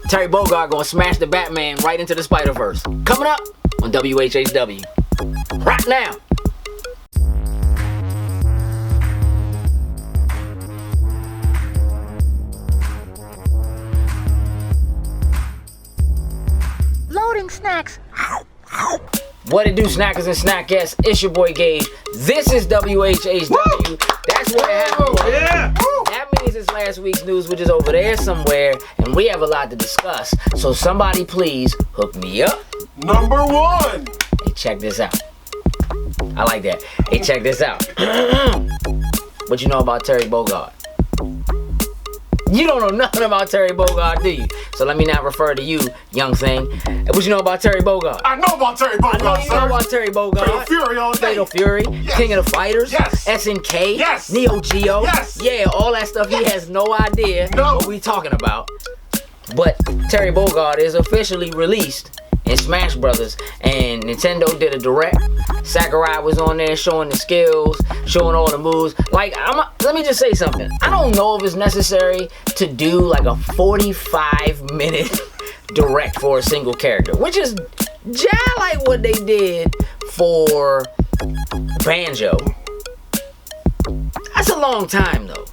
Terry Bogard gonna smash the Batman right into the Spider-Verse. Coming up on WHHW. Right now. Loading snacks. What it do, snackers and snackettes? It's your boy Gage. This is WHHW. Woo! That's what happened. Yeah. That means it's last week's news, which is over there somewhere, and we have a lot to discuss. So somebody please hook me up. Number one. Hey, check this out. I like that. Hey, check this out. What you know about Terry Bogard? You don't know nothing about Terry Bogard, do you? So let me not refer to you, young thing. What you know about Terry Bogard? I know about Terry Bogard, I know you know about Terry Bogard. Fatal Fury all day. Fatal Fury, Yes. King of the Fighters, Yes. SNK, Yes. Neo Geo. Yes. Yeah, all that stuff. He has no idea No. what we talking about. But Terry Bogard is officially released in Smash Brothers, and Nintendo did a direct. Sakurai was on there showing the skills, showing all the moves. Like, let me just say something. I don't know if it's necessary to do like a 45-minute direct for a single character, which is just like what they did for Banjo. That's a long time though.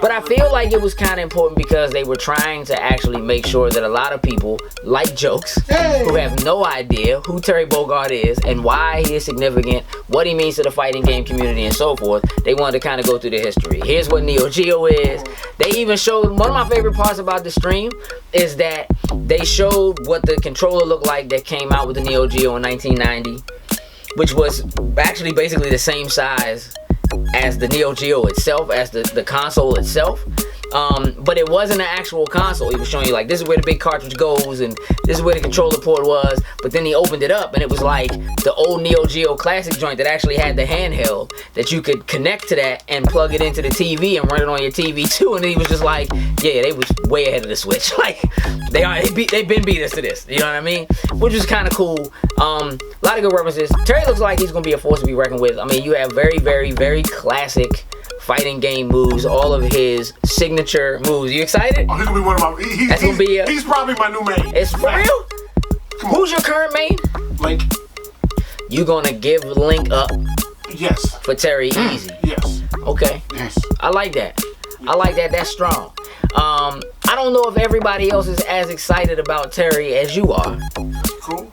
But I feel like it was kind of important because they were trying to actually make sure that a lot of people, like Jokes, who have no idea who Terry Bogard is and why he is significant, what he means to the fighting game community and so forth, they wanted to kind of go through the history. Here's what Neo Geo is. They even showed, one of my favorite parts about the stream is that they showed what the controller looked like that came out with the Neo Geo in 1990, which was actually basically the same size as the Neo Geo itself, as the console itself. But it wasn't an actual console. He was showing you like, this is where the big cartridge goes and this is where the controller port was. But then he opened it up and it was like the old Neo Geo Classic joint that actually had the handheld that you could connect to that and plug it into the TV and run it on your TV too. And he was just like, yeah, they was way ahead of the Switch. Like they've been beat us to this. You know what I mean? Which was kind of cool. A lot of good references. Terry looks like he's gonna be a force to be reckoned with. I mean, you have very, very, very classic fighting game moves, all of his signature moves. You excited? Oh, he's gonna be one of my. He's probably my new main. It's for real? Who's your current main? Link. You gonna give Link up? Yes. For Terry easy? Yes. Okay. Yes. I like that. I like that. That's strong. I don't know if everybody else is as excited about Terry as you are. Cool.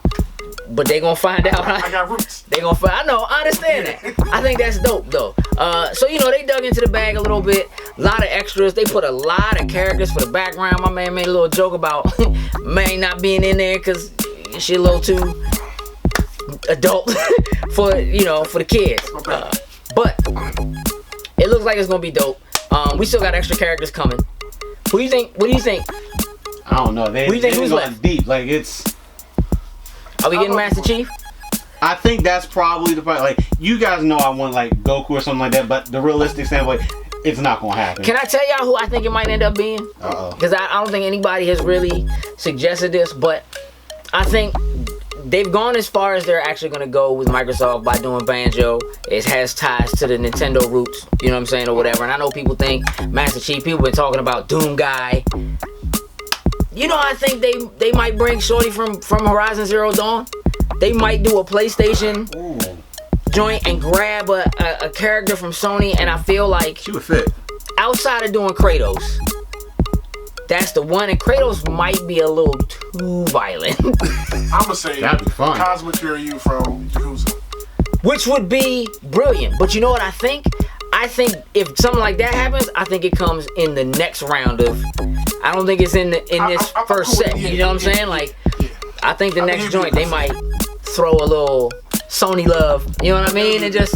But they gonna find out. I got roots. They gonna find. I know. I understand that. I think that's dope though. So you know they dug into the bag a little bit. A lot of extras. They put a lot of characters for the background. My man made a little joke about May not being in there because she a little too adult for for the kids. But it looks like it's gonna be dope. We still got extra characters coming. Who do you think? What do you think? I don't know. Who do you think who's left? Deep. Like it's. Are we getting Master Chief? I think that's probably the part. Like you guys know, I want like Goku or something like that. But the realistic standpoint, it's not gonna happen. Can I tell y'all who I think it might end up being? Because I don't think anybody has really suggested this, but I think they've gone as far as they're actually gonna go with Microsoft by doing Banjo. It has ties to the Nintendo roots, you know what I'm saying, or whatever. And I know people think Master Chief. People been talking about Doom Guy. You know, I think they might bring Shorty from Horizon Zero Dawn. They might do a PlayStation joint and grab a character from Sony, and I feel like she would fit. Outside of doing Kratos, that's the one, and Kratos might be a little too violent. I'ma say that'd be fun. Cosmic Kiryu from Yakuza. Which would be brilliant. But you know what I think? I think if something like that happens, I think it comes in the next round of. I don't think it's in this first set. You know what I'm saying? Like, I think the next joint they might throw a little Sony love. You know what I mean? And just,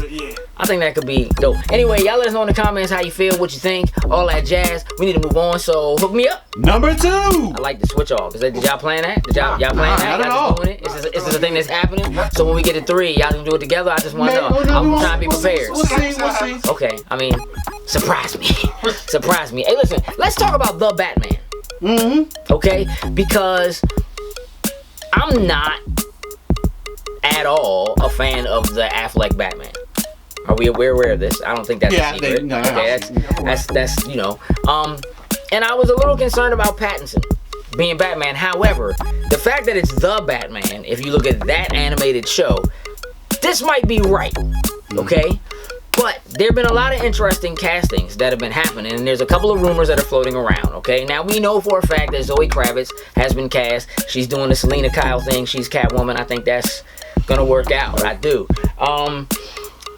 I think that could be dope. Anyway, y'all let us know in the comments how you feel, what you think, all that jazz. We need to move on, so hook me up. Number 2. I like the switch off. Did y'all plan that? Y'all playing that? Y'all just doing it? Is this a thing that's happening? So when we get to 3, y'all can do it together? I just want to know. I'm trying to be prepared. We'll see. Okay, I mean, surprise me. Surprise me. Hey, listen, let's talk about the Batman. Okay? Because I'm not at all a fan of the Affleck Batman. Are we aware of this? I don't think that's a secret. Okay, that's you know. And I was a little concerned about Pattinson being Batman. However, the fact that it's the Batman, if you look at that animated show, this might be right, okay? But there have been a lot of interesting castings that have been happening, and there's a couple of rumors that are floating around, okay? Now, we know for a fact that Zoe Kravitz has been cast. She's doing the Selena Kyle thing. She's Catwoman. I think that's gonna work out. I do.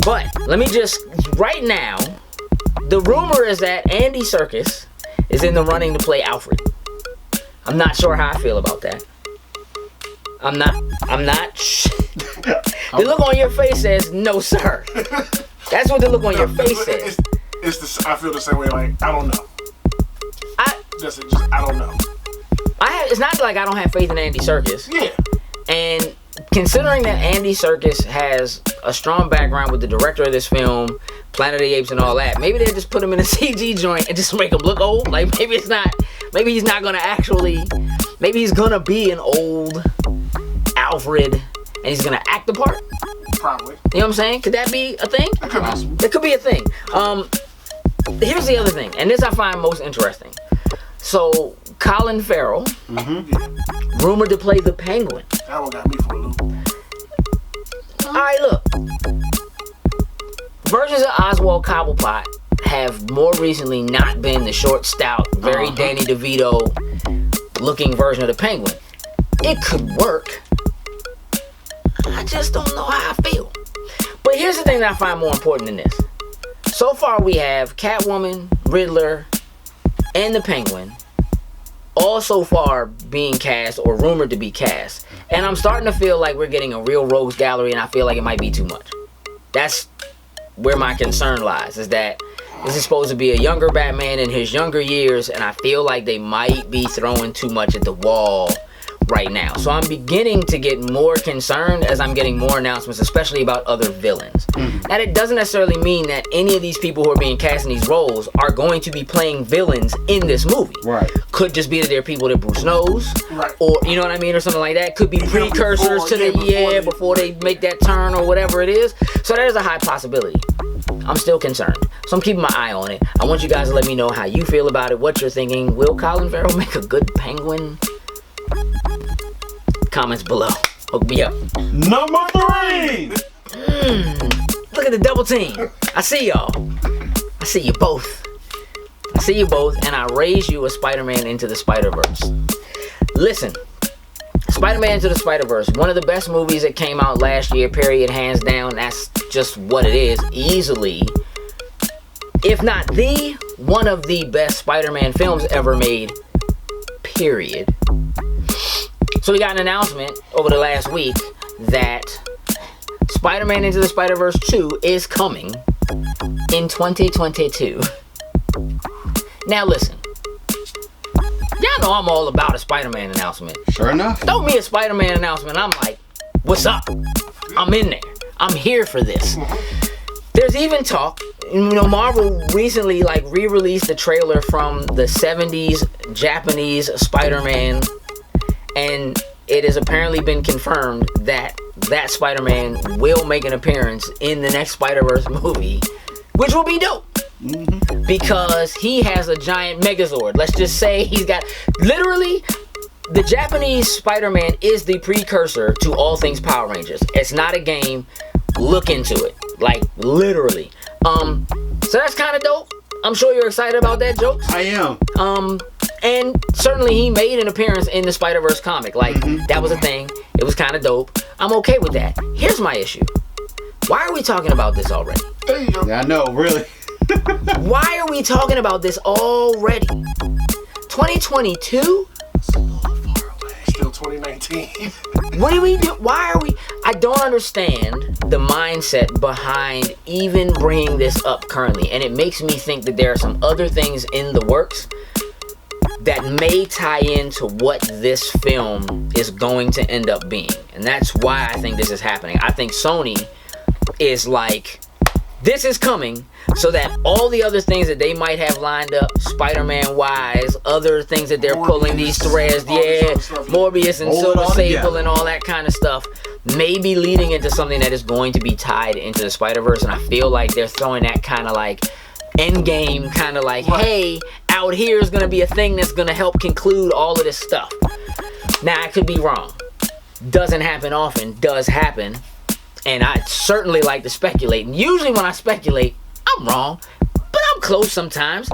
But let me just, right now, the rumor is that Andy Serkis is in the running to play Alfred. I'm not sure how I feel about that. I'm not. The look on your face says, no, sir. That's what the look on your face says. I feel the same way. Like, I don't know. I don't know. It's not like I don't have faith in Andy Serkis. Yeah. And considering that Andy Serkis has a strong background with the director of this film, Planet of the Apes and all that, maybe they just put him in a CG joint and just make him look old. Like, maybe he's not gonna actually, maybe he's gonna be an old Alfred and he's gonna act the part. Probably. You know what I'm saying? Could that be a thing? It could be a thing. Here's the other thing, and this I find most interesting. So, Colin Farrell, rumored to play the Penguin. That one got me for a loop. Alright, look. Versions of Oswald Cobblepot have more recently not been the short, stout, very Danny DeVito looking version of the Penguin. It could work. I just don't know how I feel. But here's the thing that I find more important than this. So far we have Catwoman, Riddler, and the Penguin all so far being cast or rumored to be cast. And I'm starting to feel like we're getting a real rogues gallery, and I feel like it might be too much. That's where my concern lies, is that this is supposed to be a younger Batman in his younger years, and I feel like they might be throwing too much at the wall right now. So I'm beginning to get more concerned as I'm getting more announcements, especially about other villains. Now, that doesn't necessarily mean that any of these people who are being cast in these roles are going to be playing villains in this movie. Right. Could just be that they're people that Bruce knows. Right. Or, you know what I mean, or something like that. Could be precursors to before they make that turn or whatever it is. So that is a high possibility. I'm still concerned. So I'm keeping my eye on it. I want you guys to let me know how you feel about it, what you're thinking. Will Colin Farrell make a good Penguin? Comments below. Hook me up. Number 3! Look at the double team. I see y'all. I see you both. And I raise you a Spider-Man Into the Spider-Verse. Listen. Spider-Man Into the Spider-Verse, one of the best movies that came out last year, period, hands down. That's just what it is. Easily, if not the, one of the best Spider-Man films ever made, period. So we got an announcement over the last week that Spider-Man Into the Spider-Verse 2 is coming in 2022. Now listen. Y'all know I'm all about a Spider-Man announcement. Sure enough. Throw me a Spider-Man announcement, I'm like, what's up? I'm in there. I'm here for this. There's even talk, you know, Marvel recently re-released the trailer from the 70s Japanese Spider-Man, and it has apparently been confirmed that that Spider-Man will make an appearance in the next Spider-Verse movie, which will be dope. Because he has a giant Megazord. Let's just say he's got, literally, the Japanese Spider-Man is the precursor to all things Power Rangers. It's not a game. Look into it. Like, literally. So that's kind of dope. I'm sure you're excited about that, Jokes. I am. And certainly he made an appearance in the Spider-Verse comic. Like, that was a thing. It was kind of dope. I'm okay with that. Here's my issue. Why are we talking about this already? There you go. Yeah, I know, really. Why are we talking about this already? 2022? It's a little far away. Still 2019. What do we do? Why are we? I don't understand the mindset behind even bringing this up currently. And it makes me think that there are some other things in the works that may tie into what this film is going to end up being. And that's why I think this is happening. I think Sony is like, this is coming so that all the other things that they might have lined up, Spider-Man wise, other things that they're pulling these threads, Morbius and Silver Sable and all that kind of stuff, may be leading into something that is going to be tied into the Spider-Verse. And I feel like they're throwing that kind of like end game kind of like, hey, out here is going to be a thing that's going to help conclude all of this stuff. Now, I could be wrong. Doesn't happen often, does happen. And I certainly like to speculate. And usually when I speculate, I'm wrong. But I'm close sometimes.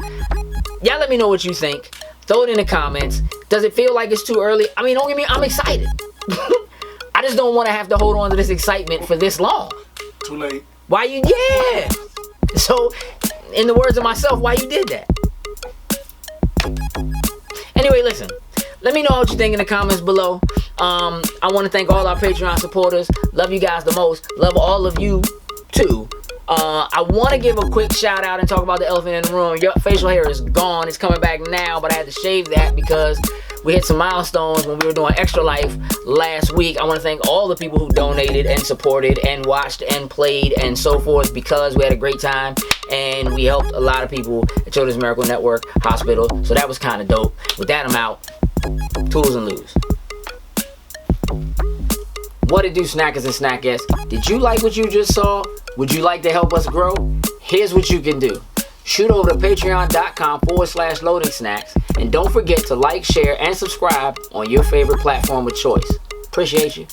Y'all let me know what you think. Throw it in the comments. Does it feel like it's too early? I mean, don't get me, I'm excited. I just don't want to have to hold on to this excitement for this long. Too late. Why you, yeah. So, in the words of myself, why you did that? Anyway, listen. Let me know what you think in the comments below. I want to thank all our Patreon supporters. Love you guys the most. Love all of you, too. I want to give a quick shout out and talk about the elephant in the room. Your facial hair is gone. It's coming back now, but I had to shave that because we hit some milestones when we were doing Extra Life last week. I want to thank all the people who donated and supported and watched and played and so forth, because we had a great time and we helped a lot of people at Children's Miracle Network Hospital. So that was kind of dope. With that, I'm out. Tools and Lose. What it do, snackers and snackettes? Did you like what you just saw? Would you like to help us grow? Here's what you can do. Shoot over to patreon.com/loading snacks, and don't forget to like, share, and subscribe on your favorite platform of choice. Appreciate you.